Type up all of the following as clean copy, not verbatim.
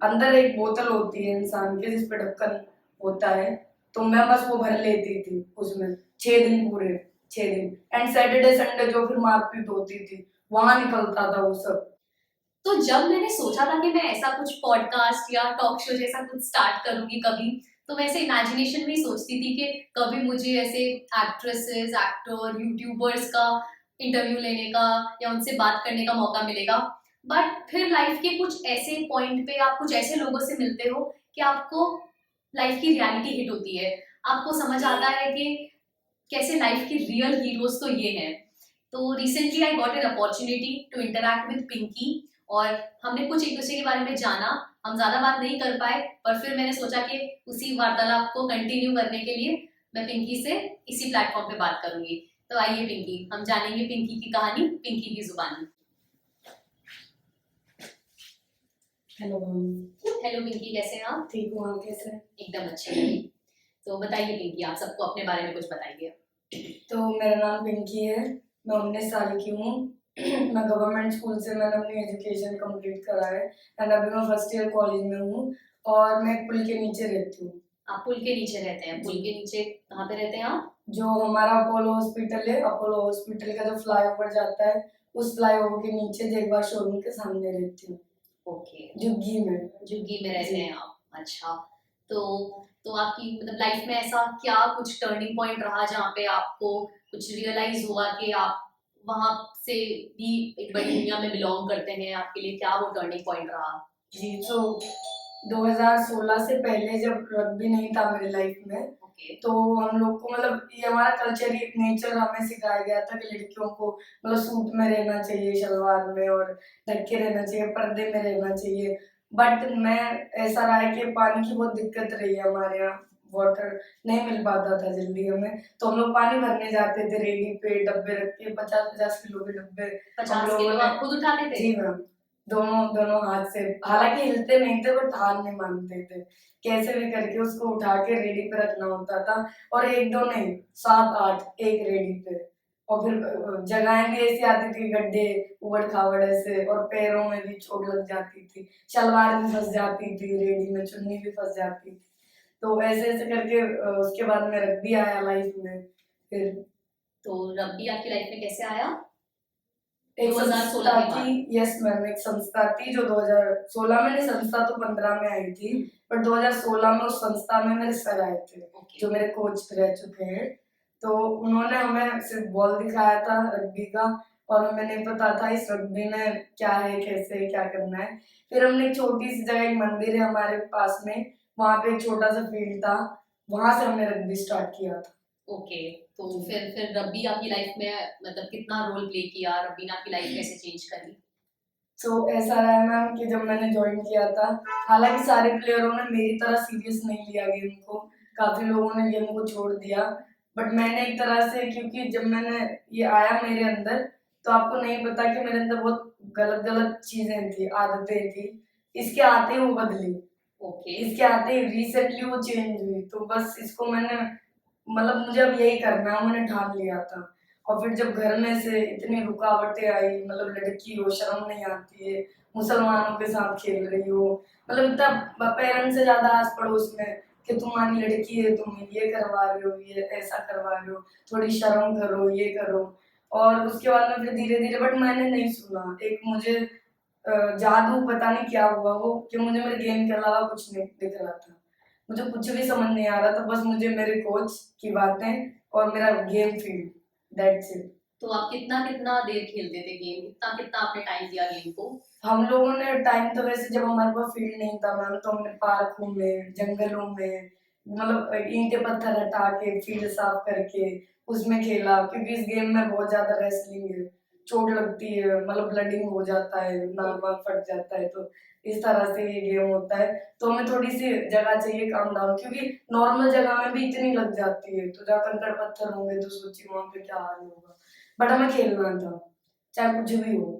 अंदर एक बोतल होती है इंसान के जिस पे ढक्कन होता है, तो मैं बस वो भर लेती थी उसमें 6 दिन पूरे, 6 दिन। एंड सैटरडे संडे जो फिर मारपीट होती थी वहां निकलता था वो सब। तो जब मैंने सोचा था कि मैं ऐसा कुछ पॉडकास्ट या टॉक शो जैसा कुछ स्टार्ट करूंगी कभी, तो मैं ऐसे इमेजिनेशन में ही सोचती थी कि कभी मुझे ऐसे एक्ट्रेसेस, एक्टर, यूट्यूबर्स का इंटरव्यू लेने का या उनसे बात करने का मौका मिलेगा। बट फिर लाइफ के कुछ ऐसे पॉइंट पे आप कुछ ऐसे लोगों से मिलते हो कि आपको लाइफ की रियलिटी हिट होती है। आपको समझ आता है कि कैसे लाइफ के रियल हीरोज तो ये हैं। तो recently I got an opportunity to interact with Pinky, और हमने कुछ एक दूसरे के बारे में जाना। हम ज्यादा बात नहीं कर पाए, पर फिर मैंने सोचा कि उसी वार्तालाप को कंटिन्यू करने के लिए मैं पिंकी से इसी प्लेटफॉर्म पे बात करूंगी। तो आइए पिंकी, हम जानेंगे पिंकी की कहानी पिंकी की जुबानी। Hello ma'am. हेलो पिंकी, कैसे हैं आप? ठीक हूँ, आप कैसे हैं? एकदम अच्छे हैं। तो बताइए पिंकी, आप सबको अपने बारे में कुछ बताइए। तो मेरा नाम पिंकी है, मैं 19 साल की हूँ। मैं गवर्नमेंट स्कूल से मैंने अपनी एजुकेशन कंप्लीट करा है एंड अभी मैं फर्स्ट ईयर कॉलेज में हूँ और मैं एक पुल के नीचे रहती हूँ। आप पुल के नीचे रहते हैं? पुल जी। के नीचे कहाँ पे रहते हैं आप? जो हमारा अपोलो हॉस्पिटल है, अपोलो हॉस्पिटल का जो फ्लाईओवर जाता है उस फ्लाईओवर के नीचे जगवा शोरूम के सामने रहती हूँ, ओके। झुग्गी में। झुग्गी में रहते जी। हैं आप? अच्छा। तो तो आपकी मतलब लाइफ में ऐसा क्या कुछ टर्निंग पॉइंट रहा जहाँ पे आपको कुछ रियलाइज हुआ कि आप वहां से भी एक बड़ी दुनिया में बिलोंग करते हैं? आपके लिए क्या वो टर्निंग पॉइंट रहा? जी, तो 2016 से पहले जब रग्बी नहीं था मेरी लाइफ में, ओके। तो हम लोग को मतलब ये हमारा कल्चर, ये नेचर हमें सिखाया गया था कि लड़कियों को मतलब सूट में रहना चाहिए, शलवार में, और ढक के रहना चाहिए, पर्दे में रहना चाहिए। बट मैं ऐसा रहा है कि पानी की बहुत दिक्कत रही है हमारे यहाँ, वाटर नहीं मिल पाता था जल्दी हमें, तो हम लोग पानी भरने जाते थे रेडी पे, डब्बे रख के 50-50 किलो के डब्बे हम 50 किलो लोगों ने। आप खुद उठाते थे? जी मैम, दोनों दोनों हाथ से, हालांकि हिलते नहीं थे बट हार नहीं मानते थे, कैसे भी करके उसको उठा के रेडी पे रखना होता था। और एक दो नहीं, 7-8 एक रेडी पे। और फिर जगहें भी ऐसी आती थी, गड्ढे उबड़ खाबड़ ऐसे, और पैरों में भी चोट लग जाती थी, शलवार भी फंस जाती थी रेडी में, चुन्नी भी फंस जाती थी। तो ऐसे ऐसे करके उसके बाद में रग्बी आया लाइफ में फिर। तो रग्बी आपकी लाइफ में कैसे आया एक 2016 संस्था के थी। बाद? यस मैम, एक संस्था थी जो 2016 में, नहीं संस्था तो 15 में आई थी, पर 2016 में उस संस्था में मेरे सर आए थे ओके। जो मेरे कोच रह चुके हैं। तो उन्होंने हमें सिर्फ बॉल दिखाया था रग्बी का, और हमें नहीं पता था इस रग्बी में क्या है, कैसे है, क्या करना है। फिर हमने एक छोटी सी जगह, एक मंदिर है हमारे पास में, वहां पे एक छोटा सा फील्ड था, वहां से हमने रग्बी स्टार्ट किया था। ओके। तो फिर रब्बी आपकी लाइफ में मतलब कितना रोल प्ले किया? रब्बी ने आपकी लाइफ कैसे चेंज करी? तो ऐसा रहा है मैम कि जब मैंने ज्वाइन किया था, हालांकि सारे प्लेयरों ने मेरी तरह सीरियस नहीं लिया गेम को, काफी लोगों ने गेम को छोड़ दिया, बट मैंने एक तरह से, क्योंकि जब मैंने ये आया मेरे अंदर, तो आपको नहीं पता कि मेरे अंदर बहुत गलत गलत चीजें थी, आदतें थी, इसके आते ही वो बदली, ओके। इसके आते ही रिसेंटली वो चेंज हुई। तो बस इसको मैंने, मतलब मुझे अब यही करना है, मैंने ठान लिया था। और फिर जब घर में से इतनी रुकावटें आई, मतलब लड़की हो, शर्म नहीं आती है, मुसलमानों के साथ खेल रही हो, मतलब इतना पेरेंट्स से ज्यादा आस पड़ोस में कि तुम्हारी लड़की है, तुम ये करवा रहे हो, ये ऐसा करवा रहे हो, थोड़ी शर्म करो, ये करो। और उसके बाद में फिर धीरे धीरे, बट मैंने नहीं सुना। एक मुझे जादू पता नहीं क्या हुआ वो, कि मुझे मेरे गेम के अलावा कुछ नहीं दिख रहा था, मुझे कुछ भी समझ नहीं आ रहा था, बस मुझे मेरे कोच की बातें और मेरा गेम फील्ड, दैट्स इट। तो आप कितना कितना देर खेलते थे गेम? कितना कितना आपने टाइम दिया गेम को? हम लोगों ने टाइम तो, वैसे जब हमारे पास फील्ड नहीं था मैम, तो हमने पार्कों में, जंगलों में, मतलब ईंटें पत्थर हटा के, फील्ड साफ करके उसमें खेला, क्योंकि इस गेम में बहुत ज्यादा रेसलिंग है, चोट लगती है, मतलब ब्लडिंग हो जाता है, नाक वाक फट जाता है, तो इस तरह से ये गेम होता है। तो हमें थोड़ी सी जगह चाहिए काम डाउन, क्योंकि नॉर्मल जगह में भी इतनी लग जाती है, तो जहाँ कंकड़ पत्थर होंगे तो सोचिए वहां पे क्या हाल होगा। बट हमें खेलना था, चाहे कुछ भी हो,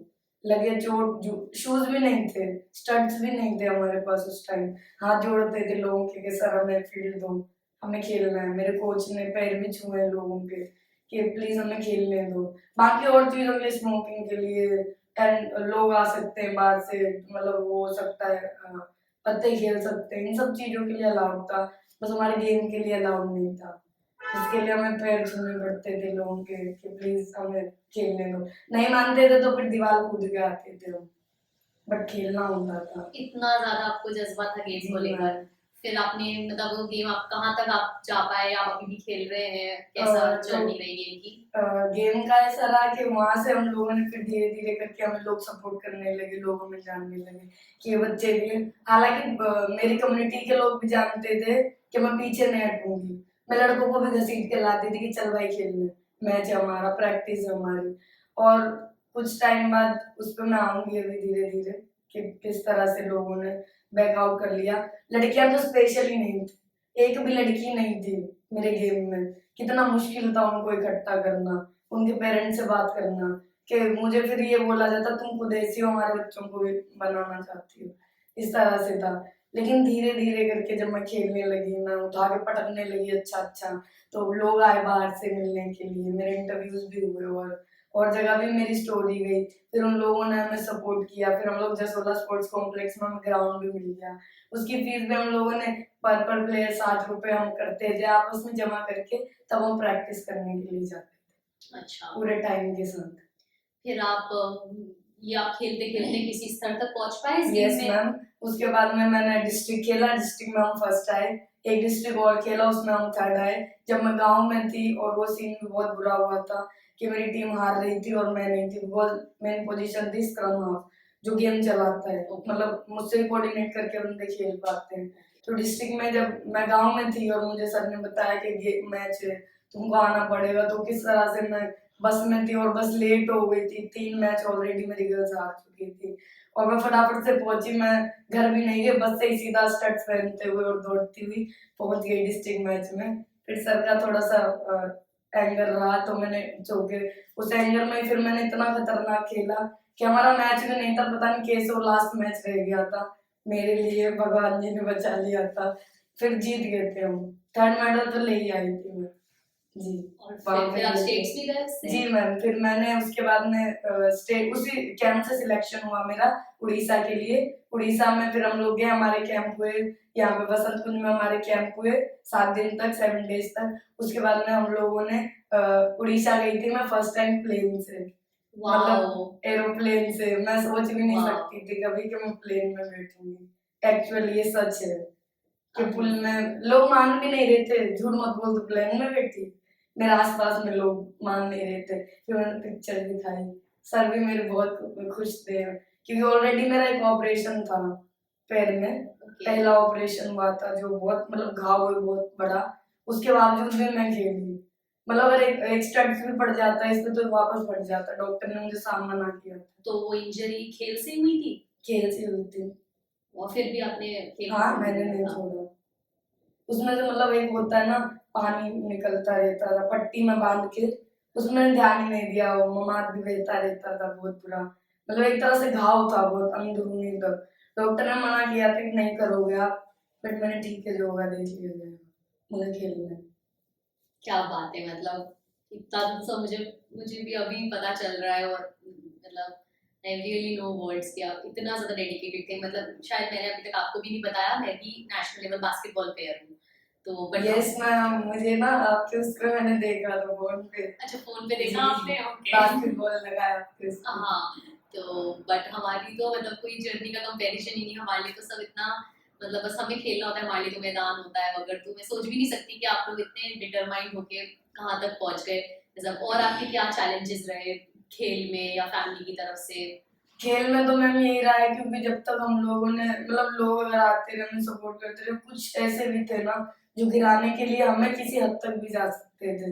लगे चोट, जो शूज भी नहीं थे, स्टड्स भी नहीं थे हमारे पास उस टाइम, हाथ जोड़ते थे लोगों के कि सर हमें फील्ड दो, हमें खेलना है। मेरे कोच ने पैर भी छुए लोगों के कि प्लीज हमें खेलने दो। बाकी और चीजों के लिए, स्मोकिंग के लिए, एंड लोग आ सकते हैं बाहर से, मतलब वो हो सकता है पत्ते खेल सकते हैं, इन सब चीजों के लिए अलाउड था, बस हमारे गेम के लिए अलाउड नहीं था। इसके लिए हमें पैर छूने पड़ते थे लोगों के कि प्लीज हमें खेलने दो। नहीं मानते थे तो फिर दीवार कूद के आते थे हम, बट खेलना होता था। इतना ज्यादा आपको जज्बा था गेम को जी लेकर। मैम। फिर आपने मतलब वो गेम आप कहाँ तक आप जा पाए, आप अभी भी खेल रहे हैं, कैसा तो जर्नी रही गेम की? गेम का ऐसा रहा कि वहां से हम लोगों ने फिर धीरे धीरे करके हमें लोग सपोर्ट करने लगे, लोग हमें जानने लगे कि ये बच्चे भी हैं। हालांकि मेरी कम्युनिटी के लोग भी जानते थे कि मैं पीछे नहीं हटूंगी, मैं लड़कों को भी घसीट के लाती थी कि चल भाई खेलने, मैच है हमारा, प्रैक्टिस है हमारी। और कुछ टाइम बाद उस पर मैं आऊंगी अभी धीरे धीरे कि किस तरह से लोगों ने बैकआउट कर लिया। लड़कियां तो स्पेशल ही नहीं थी, एक भी लड़की नहीं थी मेरे गेम में। कितना मुश्किल था उनको इकट्ठा करना, उनके पेरेंट्स से बात करना कि मुझे फिर ये बोला जाता तुम खुद ऐसी हो, हमारे बच्चों को भी बनाना चाहती हो, इस तरह से था। लेकिन धीरे धीरे करके जब मैं खेलने लगी, मैं उठा के पटकने लगी अच्छा अच्छा, तो लोग आए बाहर से मिलने के लिए, मेरे इंटरव्यूज भी हुए और जगह भी मेरी स्टोरी गई। फिर उन लोगों ने हमें सपोर्ट किया, फिर हम लोग जसोला स्पोर्ट्स कॉम्प्लेक्स में हमें ग्राउंड भी मिल गया। उसकी फीस भी हम लोगों ने पर प्लेयर 60 रुपए हम करते थे आपस में जमा करके, तब हम प्रैक्टिस करने के लिए जाते थे अच्छा। पूरे टाइम के साथ। फिर आप ये आप खेलते खेलते किसी स्तर तक पहुंच पाए इस गेम यस में? मैम। उसके बाद में मैंने डिस्ट्रिक्ट खेला, डिस्ट्रिक्ट में हम फर्स्ट आए। एक डिस्ट्रिक्ट और खेला, उसमें हम थर्ड आए। जब मैं गांव में थी और वो सीन भी बहुत बुरा हुआ था कि मेरी टीम हार रही थी और मैं नहीं थी, बिकॉज मेरी पोजीशन थी स्क्रम हाफ, जो गेम चलाता है, मतलब मुझसे कोऑर्डिनेट करके बंदे खेल पाते हैं। तो डिस्ट्रिक्ट में जब मैं गांव में थी और मुझे सर ने बताया कि मैच है, तुमको आना पड़ेगा, तो किस तरह से मैं बस में थी और बस लेट हो गई थी, 3 मैच ऑलरेडी मेरी गर्ल्स हार चुकी थी और मैं फटाफट से पहुंची। मैं घर भी नहीं गई, बस से ही सीधा स्टड्स पहनते हुए और दौड़ती हुई पहुंच गई डिस्ट्रिक्ट मैच में। फिर सर का थोड़ा सा एंगर रहा तो मैंने चौके, उस एंगर में फिर मैंने इतना खतरनाक खेला कि हमारा मैच भी नहीं था, पता नहीं कैसे वो लास्ट मैच रह गया था, मेरे लिए भगवान जी ने बचा लिया था। फिर जीत गए थे हम, थर्ड मेडल तो ले ही आई थी मैं। जी। और वहाँ फिर पे आप गए थे। स्टेट्स भी गए उससे? जी मैम। फिर मैंने उसके बाद में स्टेट उसी कैंप से सिलेक्शन हुआ मेरा उड़ीसा के लिए। उड़ीसा में फिर हम लोग गए, हमारे कैंप हुए यहाँ पे बसंत कुंज में, हमारे कैंप हुए 7 दिन तक, 7 डेज तक। उसके बाद में हम लोगों ने उड़ीसा गई थी मैं फर्स्ट टाइम प्लेन से, वाओ। मतलब एरोप्लेन से। मैं सोच भी नहीं वाह। सकती थी कभी कि मैं प्लेन में बैठूंगी। एक्चुअली ये सच है कि पुल में लोग मान भी नहीं रहे थे, झूठ मत बोल तू प्लेन में बैठी, मेरे आसपास में लोग मान नहीं रहे थे। फिर मैंने पिक्चर दिखाई, सर भी मेरे बहुत खुश थे क्योंकि ऑलरेडी मेरा एक ऑपरेशन था पैर में, पहला ऑपरेशन हुआ था जो बहुत मतलब घाव है बहुत बड़ा, उसके बावजूद भी मैं खेली। मतलब अगर एक स्टड्स भी पड़ जाता है इसमें तो वापस पड़ जाता, डॉक्टर ने मुझे सामना किया था। तो वो इंजरी खेल से हुई थी? खेल से हुई थी। और फिर भी आपने खेल हाँ मैंने नहीं छोड़ा। उसमें से मतलब एक होता है ना, पानी निकलता रहता था पट्टी में बांध के, उसमें ध्यान ही नहीं दिया, वो ममाद भी बहता रहता था बहुत बुरा, मतलब एक तरह से घाव था बहुत अंदरूनी तक। डॉक्टर ने मना किया था कि नहीं करोगे आप, बट मैंने ठीक है जो होगा देख लिया जाएगा, मुझे खेलना है। क्या बात है, मतलब इतना सब मुझे मुझे भी अभी पता चल रहा है। और मतलब आई रियली नो वर्ड्स कि आप इतना ज्यादा डेडिकेटेड थे। मतलब शायद मैंने अभी तक आपको भी नहीं बताया, मैं भी नेशनल लेवल बास्केटबॉल प्लेयर हूँ। तो बट यस मैम, मुझे ना आपके उसको मैंने देखा था फोन पे। अच्छा, फोन पे देखा आपने? ओके। बास्केटबॉल लगाया आपके उसको। हाँ। तो बट हमारी तो मतलब कोई जर्नी का कंपैरिजन ही नहीं, हमारे लिए तो सब इतना मतलब बस हमें खेलना होता है, हमारे लिए तो मैदान होता है। मगर तो मैं सोच भी नहीं सकती कि आप लोग इतने डिटरमाइंड होके कहाँ तक पहुंच गए। मतलब और आपके क्या चैलेंजेस रहे खेल में या फैमिली की तरफ से? खेल में तो मैम यही रहा है क्योंकि जब तक हम लोगों ने मतलब लोग अगर आते रहे हमें सपोर्ट करते रहे, कुछ ऐसे भी थे ना जो गिराने के लिए हमें किसी हद तक भी जा सकते थे,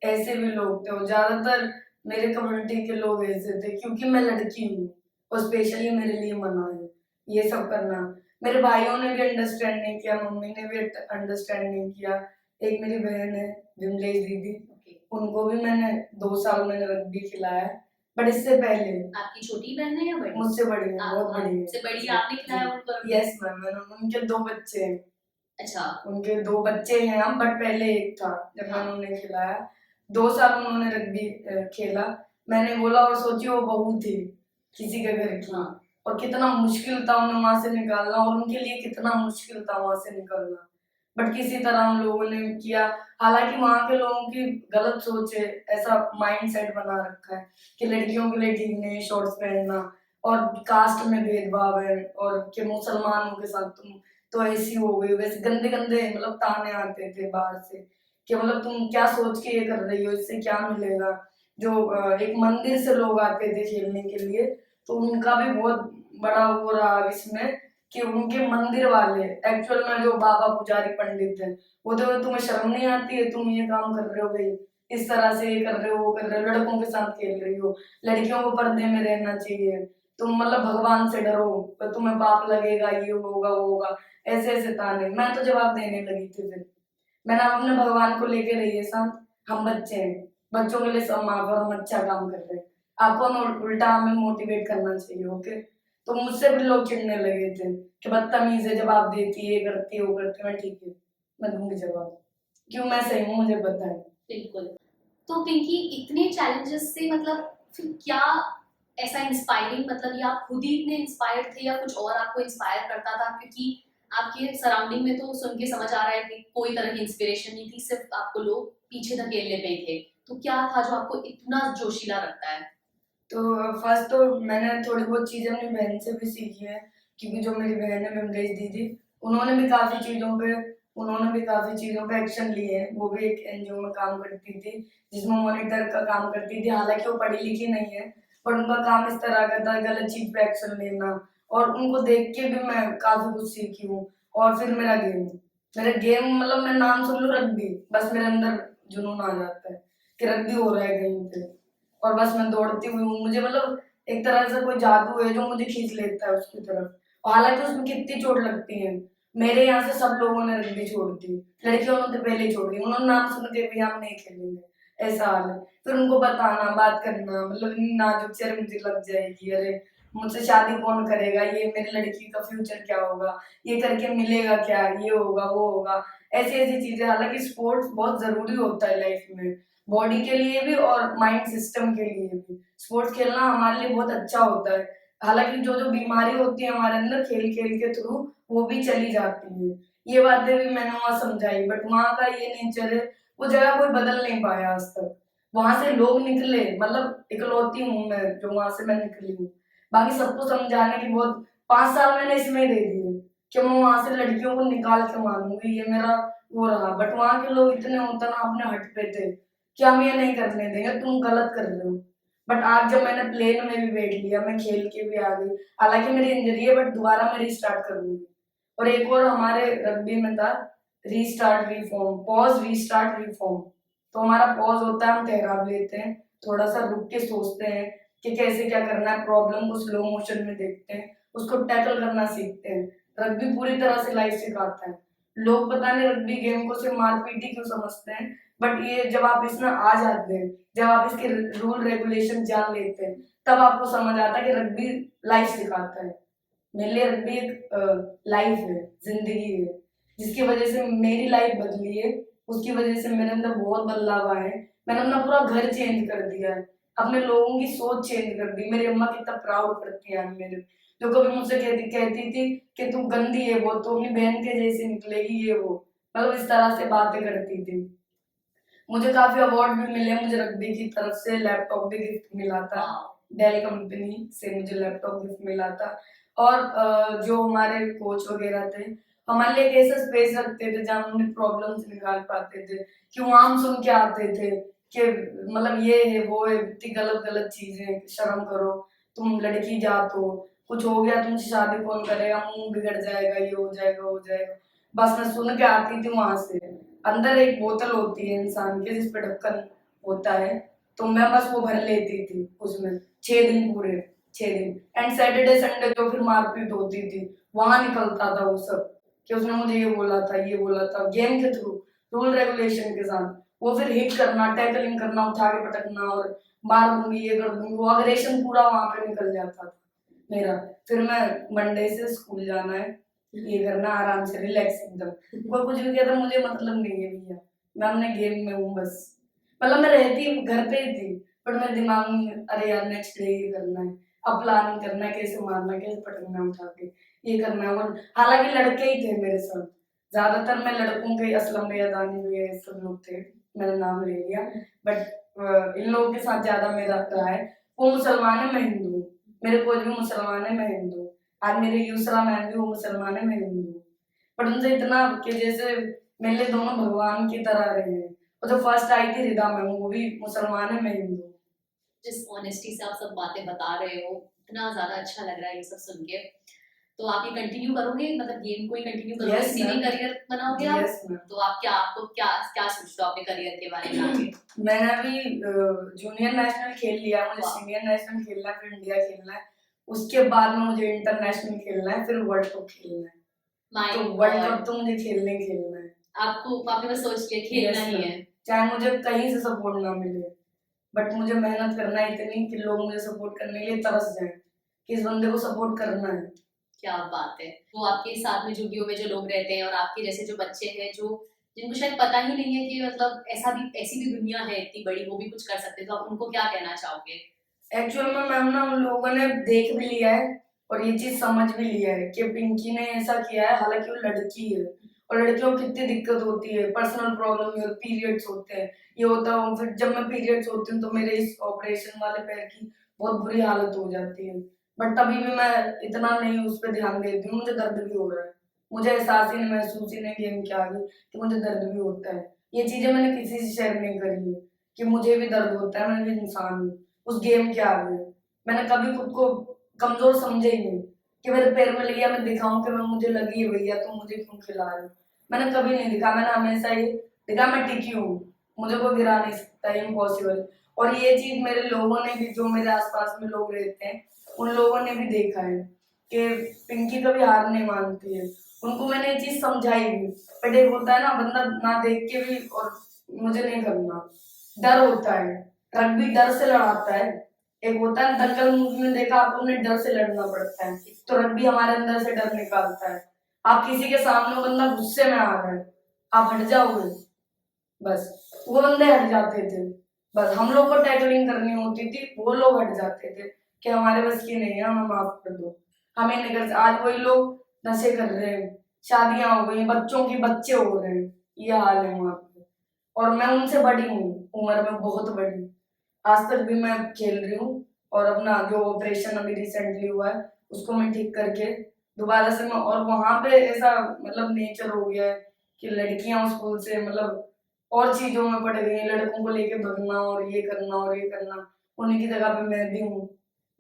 ऐसे भी लोग थे। और ज्यादातर मेरे कम्युनिटी के लोग ऐसे थे क्योंकि मैं लड़की हूँ और स्पेशली मेरे लिए मना है ये सब करना। मेरे भाइयों ने भी अंडरस्टैंड नहीं किया, मम्मी ने भी अंडरस्टैंड नहीं किया। एक मेरी बहन है विमलेश दीदी, उनको भी मैंने 2 साल मैंने रग्बी खिलाया है। बट इससे पहले आपकी छोटी बहन है या बड़ी? मुझसे बड़ी है, बहुत बड़ी है। मुझसे बड़ी आपने खिलाया उनको? यस मैम, मैंने उनके 2 बच्चे हैं। अच्छा। उनके 2 बच्चे हैं हम, बट पहले एक था जब मैंने उन्हें खिलाया। 2 साल उन्होंने रग्बी खेला। मैंने बोला और सोची वो बहू थी किसी के घर की, और कितना मुश्किल था उन्हें वहां से निकालना, और उनके लिए कितना मुश्किल था वहां से निकलना, बट किसी तरह हम लोगों ने किया। हालांकि वहां के लोगों की गलत सोच है, ऐसा माइंड सेट बना रखा है कि लड़कियों के लिए ठीक नहीं शॉर्ट्स पहनना, और कास्ट में भेदभाव है, और कि मुसलमानों के साथ तुम तो ऐसी हो गई वैसे, गंदे गंदे मतलब ताने आते थे बाहर से कि मतलब तुम क्या सोच के ये कर रही हो, इससे क्या मिलेगा। जो एक मंदिर से लोग आते थे खेलने के लिए, तो उनका भी बहुत बड़ा वो रहा इसमें कि उनके मंदिर वाले एक्चुअल में जो बाबा पुजारी पंडित है, वो तो तुम्हें शर्म नहीं आती है, तुम ये काम कर रहे हो भाई, इस तरह से ये कर रहे हो वो कर रहे हो, लड़कों के साथ खेल रही हो, लड़कियों को पर्दे में रहना चाहिए, तुम मतलब भगवान से डरो तो तुम्हें पाप लगेगा, ये होगा वो होगा, ऐसे ऐसे ताने। मैं तो जवाब देने लगी थी फिर, मैंने अपने भगवान को लेके रहिए शांत, हम बच्चे हैं, बच्चों के लिए सब माफ, और हम अच्छा काम कर रहे हैं, आपको हमें उल्टा हमें मोटिवेट करना चाहिए, ओके। तो मुझसे भी लोग चिढ़ने लगे थे कि बदतमीज है, जवाब देती है, ये करती है वो करती है। मैं ठीक है, मैं दूंगी जवाब, क्यों, मैं सही हूँ, मुझे पता है। बिल्कुल। तो पिंकी, इतने चैलेंजेस से मतलब फिर क्या ऐसा इंस्पायरिंग, मतलब या आप खुद ही इतने इंस्पायर्ड थे या कुछ और आपको इंस्पायर करता था? क्योंकि आपके सराउंडिंग में तो सुन के समझ आ रहा है कि कोई तरह की इंस्पिरेशन नहीं थी, सिर्फ आपको लोग पीछे धकेलने पे ही थे। तो क्या था जो आपको इतना जोशीला रखता है? तो फर्स्ट तो मैंने थोड़ी बहुत चीजें अपनी बहन से भी सीखी है, क्योंकि जो मेरी बहन है विमलेश दीदी, उन्होंने भी काफी चीजों पे उन्होंने भी काफी चीजों पे एक्शन लिए हैं। वो भी एक एनजीओ में काम करती थी जिसमें मॉनिटर का काम करती थी, हालांकि वो पढ़ी लिखी नहीं है, पर उनका काम इस तरह का था गलत चीज पे एक्शन लेना, और उनको देख के भी मैं काफी कुछ सीखी हूँ। और फिर मेरा गेम मतलब मैं नाम सुन लूं रग्बी, बस मेरे अंदर जुनून आ जाता है कि रग्बी हो रहा है कहीं पे, और बस मैं दौड़ती हुई हूँ, मुझे मतलब एक तरह से कोई जादू है जो मुझे खींच लेता है उसकी तरफ। और हालांकि उसमें कितनी चोट लगती है, मेरे यहाँ से सब लोगों ने रग्बी छोड़ दी, लड़कियों ने तो पहले ही छोड़ दी, उन्होंने नाम सुन के भी हम नहीं खेलेंगे, ऐसा हाल है। फिर उनको बताना, बात करना, मतलब इतनी नाजुक चेहरे मुझे लग जाएगी, अरे मुझसे शादी कौन करेगा, ये मेरी लड़की का फ्यूचर क्या होगा, ये करके मिलेगा क्या, ये होगा वो होगा, ऐसी ऐसी चीजें। हालांकि स्पोर्ट्स बहुत जरूरी होता है लाइफ में, बॉडी के लिए भी और माइंड सिस्टम के लिए भी। स्पोर्ट्स खेलना हमारे लिए बहुत अच्छा होता है, हालांकि जो जो बीमारी होती है हमारे अंदर खेल खेल के थ्रू, वो भी चली जाती है। ये बातें भी मैंने वहां समझाई, बट वहां का ये नेचर है, वो जगह कोई बदल नहीं पाया आज तक। वहां से लोग निकले, मतलब इकलौती हूँ मैं जो वहां से मैं निकली हूँ, बाकी सबको समझाने की बहुत 5 साल मैंने इसमें ही दे दिए कि मैं वहां से लड़कियों को निकाल के मारूंगी, ये मेरा वो रहा। बट वहां के लोग इतने उतना अपने हट पे थे कि हम ये नहीं करने देंगे, तुम गलत कर रहे हो। बट आज जब मैंने प्लेन में भी बैठ लिया, मैं खेल के भी आ गई, हालांकि मेरी इंजरी है बट दोबारा मैं रीस्टार्ट करूंगी। और एक और हमारे रग्बी में था, restart reform, pause restart reform. तो हमारा पॉज होता है, हम ठहराव लेते हैं, थोड़ा सा रुक के सोचते हैं कि कैसे क्या करना है, प्रॉब्लम को स्लो मोशन में देखते हैं, उसको टैकल करना सीखते हैं। रग्बी पूरी तरह से लाइफ सिखाता है। लोग पता नहीं रग्बी गेम को सिर्फ मारपीट ही क्यों समझते हैं, बट ये जब आप इसमें आ जाते हैं, जब आप इसके रूल रेगुलेशन जान लेते हैं, तब आपको समझ आता है कि रग्बी लाइफ सिखाता है। मेरे लिए रग्बी एक लाइफ है, जिंदगी है, जिसकी वजह से मेरी लाइफ बदली है, उसकी वजह से मेरे अंदर बहुत बदलाव आए हैं। मैंने अपना पूरा घर चेंज कर दिया है, अपने लोगों की सोच चेंज कर दी। मेरी अम्मा कितना प्राउड करती है मेरे, जो कभी मुझसे कहती कहती थी कि तू गंदी है, वो तो अपनी बहन के जैसे निकलेगी, ये वो, मतलब इस तरह से बातें करती थी। मुझे काफी अवार्ड भी मिले, मुझे रग्बी की तरफ से लैपटॉप भी गिफ्ट मिला था, डेल कंपनी से मुझे लैपटॉप गिफ्ट मिला था। और जो हमारे कोच वगैरह थे, हमारे लिए एक ऐसा स्पेस रखते थे जहाँ हम अपनी प्रॉब्लम्स निकाल पाते थे, कि वहाँ हम सुन के आते थे कि मतलब ये है वो है, इतनी गलत गलत चीजें, शर्म करो, तुम लड़की जात हो, कुछ हो गया तुमसे शादी कौन करेगा, मुंह बिगड़ जाएगा, ये हो जाएगा वो हो जाएगा। बस मैं सुन के आती थी वहां से। अंदर एक बोतल होती है इंसान के जिस पे ढक्कन होता है, तो मैं बस वो भर लेती थी उसमें 6 दिन पूरे, 6 दिन। एंड सैटरडे संडे जो फिर मारपीट होती थी, वहां निकलता था वो सब, कि उसने मुझे ये बोला था, ये बोला था, गेम के थ्रू, रूल रेगुलेशन के साथ। वो फिर हिट करना, टैकलिंग करना, उठा के पटकना, और मार दूंगी, ये कर दूंगी, वो अग्रेशन पूरा वहां पे निकल जाता था मेरा। फिर मैं मंडे से स्कूल जाना है, ये करना आराम से, रिलैक्स एकदम, कोई कुछ भी कहता मुझे मतलब नहीं है भैया, मैं अपने गेम में हूँ बस। मतलब मैं रहती घर पे ही थी, पर मेरे दिमाग में अरे यार नेक्स्ट डे ये करना है, अब प्लानिंग करना है, कैसे मारना है, कैसे पटकना है उठा के, ये करना है वो। हालांकि लड़के ही थे मेरे साथ, ज्यादातर मैं लड़कों के, असलम भैया, दानी भैया, ये सब लोग थे, मैंने नाम ले लिया, बट इन लोगों के साथ ज्यादा मेरा रहा है। वो मुसलमान है, मैं हिंदू हूँ, मेरे कोच भी मुसलमान है, मैं हिंदू हूँ, आज मेरे यूसरा मैम भी वो मुसलमान है, मैं हिंदू हूँ, बट उनसे इतना कि जैसे मेरे लिए दोनों भगवान की तरह रहे हैं। और जो फर्स्ट आई थी रिदा मैम, वो भी मुसलमान है, मैं हिंदू हूँ। जिस ऑनेस्टी से आप सब बातें बता रहे हो, इतना ज्यादा अच्छा लग रहा है ये सब सुन के। तो आप ये कंटिन्यू करोगे, मतलब गेम को ही कंटिन्यू करोगे, Yes, इसी में ma'am. करियर बनाओगे आप? Yes ma'am. तो आप क्या, आपको क्या क्या सोचते हो अपने करियर के बारे में आगे? मैंने अभी जूनियर नेशनल खेल लिया, मुझे वाह। सीनियर नेशनल खेलना है, फिर इंडिया खेलना है, उसके बाद में मुझे इंटरनेशनल खेलना है, फिर वर्ल्ड कप खेलना है। माय तो वर्ल्ड गॉड, कप तो मुझे खेलना ही खेलना है। आपको, आपने बस सोच लिया खेलना यस ही मैम, है। चाहे मुझे कहीं से सपोर्ट ना मिले, बट मुझे मेहनत करना है इतनी कि लोग मुझे सपोर्ट करने के लिए तरस जाएं कि इस बंदे को सपोर्ट करना है। क्या बात है। वो आपके साथ में जो में जो लोग रहते हैं और आपके जैसे जो बच्चे हैं, जो जिनको शायद पता ही नहीं है कि मतलब ऐसा भी, ऐसी भी दुनिया है इतनी बड़ी, वो भी कुछ कर सकते हैं, तो आप उनको क्या कहना चाहोगे? एक्चुअल में मैम ना, उन लोगों ने देख भी लिया है और ये चीज समझ भी लिया है कि पिंकी ने ऐसा किया है, हालांकि वो लड़की है और लड़कियों को कितनी दिक्कत होती है, पर्सनल प्रॉब्लम है, पीरियड्स होते हैं, ये होता है, फिर जब मैं पीरियड्स होती हूँ तो मेरे इस ऑपरेशन वाले पैर की बहुत बुरी हालत हो जाती है, बट तभी भी मैं इतना नहीं उस पर ध्यान देती हूँ, मुझे दर्द भी हो रहा है, मुझे एहसास ही नहीं, महसूस ही नहीं गेम के आगे कि मुझे दर्द भी होता है। ये चीजें मैंने किसी से शेयर नहीं करी है कि मुझे भी दर्द होता है, मैं भी इंसान हूँ उस गेम के आगे। मैंने कभी खुद को कमजोर समझे ही नहीं कि मेरे पैर में लिया मैं दिखाऊं कि मैं, मुझे लगी है भैया तो मुझे क्यों खिला रहे हो, मैंने कभी नहीं दिखा, मैंने हमेशा ही दिखा मैं टिकी हूँ, मुझे कोई गिरा नहीं सकता, इम्पॉसिबल। और ये चीज मेरे लोगों ने भी, जो मेरे आसपास में लोग रहते हैं, उन लोगों ने भी देखा है कि पिंकी कभी हार नहीं मानती है, उनको मैंने ये चीज समझाई भी। बट एक होता है ना, बंदा ना देख के भी, और मुझे नहीं करना, डर होता है, रग्बी डर से लड़ाता है, एक होता है दंगल मूवी में देखा आपको, उन्हें डर से लड़ना पड़ता है, तो रग्बी हमारे अंदर से डर निकालता है। आप किसी के सामने, बंदा गुस्से में आ रहा है, आप हट जाओगे, बस वो बंदे हट जाते थे, बस हम लोग को टैकलिंग करनी होती थी, वो लोग हट जाते थे कि हमारे बस की नहीं है, हमें माफ कर दो, हमें नहीं कर। आज वही लोग नशे कर रहे हैं, शादियां हो गई, बच्चों की बच्चे हो रहे हैं, ये हाल है वहां पे। और मैं उनसे बड़ी हूँ, उम्र में बहुत बड़ी, आज तक भी मैं खेल रही हूँ, और अपना जो ऑपरेशन अभी रिसेंटली हुआ है उसको मैं ठीक करके दोबारा से मैं, और वहां पे ऐसा मतलब नेचर हो गया है कि लड़कियां स्कूल से मतलब और चीजों में पड़ गई हैं, लड़कों को लेके भगना और ये करना और ये करना, उन्हीं की जगह पे मैं भी हूँ,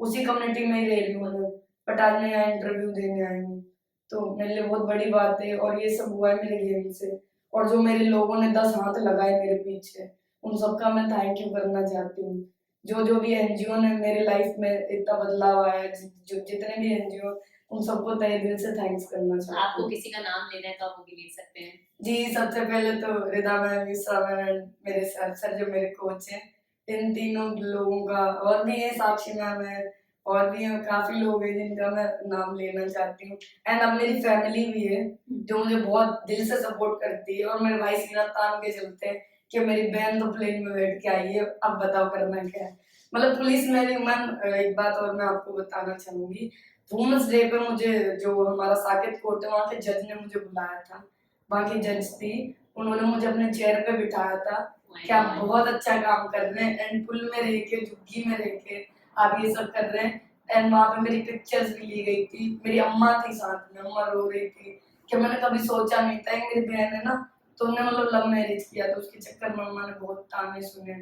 उसी कम्युनिटी में ही रह रही हूँ मैं, बट आज मैं यहाँ इंटरव्यू देने आई हूँ, तो मेरे लिए बहुत बड़ी बात है, और ये सब हुआ है मेरे गेम से, और जो मेरे लोगों ने 10 हाथ लगाए मेरे पीछे, उन सबका मैं थैंक यू करना चाहती हूँ। जो जो भी एनजीओ ने मेरे लाइफ में इतना बदलाव आया है, जो जितने भी एनजीओ, उन सबको तहे दिल से थैंक्स करना चाहती आपको हूँ। किसी का नाम लेना है तो आप वो भी ले सकते हैं। जी, सबसे पहले तो रिदा मैम, इसरा मैम, मेरे सर जो मेरे कोच हैं, इन तीनों लोगों का, और भी है साक्षी मैम है, और भी हैं काफी लोग हैं जिनका मैं नाम लेना चाहती हूँ। एंड अब मेरी फैमिली भी है जो मुझे बहुत दिल से सपोर्ट करती है, और मेरे भाई सीना तान के चलते हैं कि मेरी बहन तो प्लेन में बैठ के आई है, अब बताओ करना क्या है। मतलब पुलिस में भी मैम, एक बात और मैं आपको बताना चाहूंगी, वुमेन्स डे पे मुझे, जो हमारा साकेत कोर्ट है, वहाँ के जज ने मुझे बुलाया था, वहाँ की जज थी, उन्होंने मुझे अपने चेयर पे बिठाया था कि आप बहुत अच्छा काम कर रहे हैं, एंड पुल में रह के, झुग्गी में रह के आप ये सब कर रहे हैं। एंड वहाँ पे मेरी पिक्चर्स भी ली गई थी, मेरी अम्मा थी साथ में, अम्मा रो रही थी कि मैंने कभी सोचा नहीं था, मेरी बहन है ना, तो उन्होंने मतलब लव मैरिज किया, तो उसके चक्कर में अम्मा ने बहुत ताने सुने,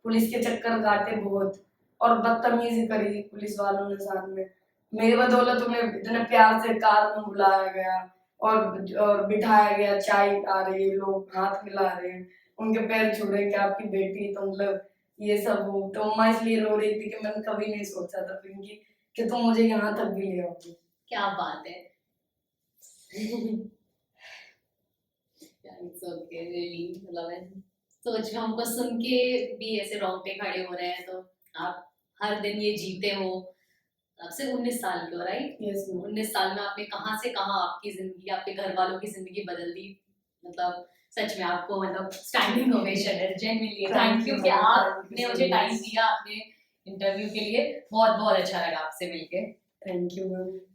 पुलिस के चक्कर काटे बहुत, और बदतमीजी करी पुलिस वालों ने साथ में, मेरी बदौलत उन्हें इतने प्यार से कार में बुलाया गया, और बिठाया गया, चाय आ रही है, लोग हाथ मिला रहे हैं, उनके पैर छू रहे हैं कि आपकी बेटी, तो मतलब ये सब हो, तो अम्मा इसलिए रो रही थी कि मैंने कभी नहीं सोचा था पिंकी कि तुम मुझे यहाँ तक भी ले आओगी। क्या बात है। इट्स ओके रियली, मतलब सोच में हमको सुन के भी ऐसे रोंगटे खड़े हो रहे हैं। तो आप हर दिन ये जीते हो, अब से 19 साल के हो, राइट? Yes ma'am. 19 साल में आपने कहाँ से कहाँ आपकी जिंदगी, आपके घर वालों की जिंदगी बदल दी। मतलब सच में आपको मतलब स्टैंडिंग ओवेशन है, जेन्युइनली थैंक यू कि आपने मुझे टाइम दिया, आपने इंटरव्यू के लिए। बहुत बहुत अच्छा लगा आपसे मिलके। Thank you ma'am.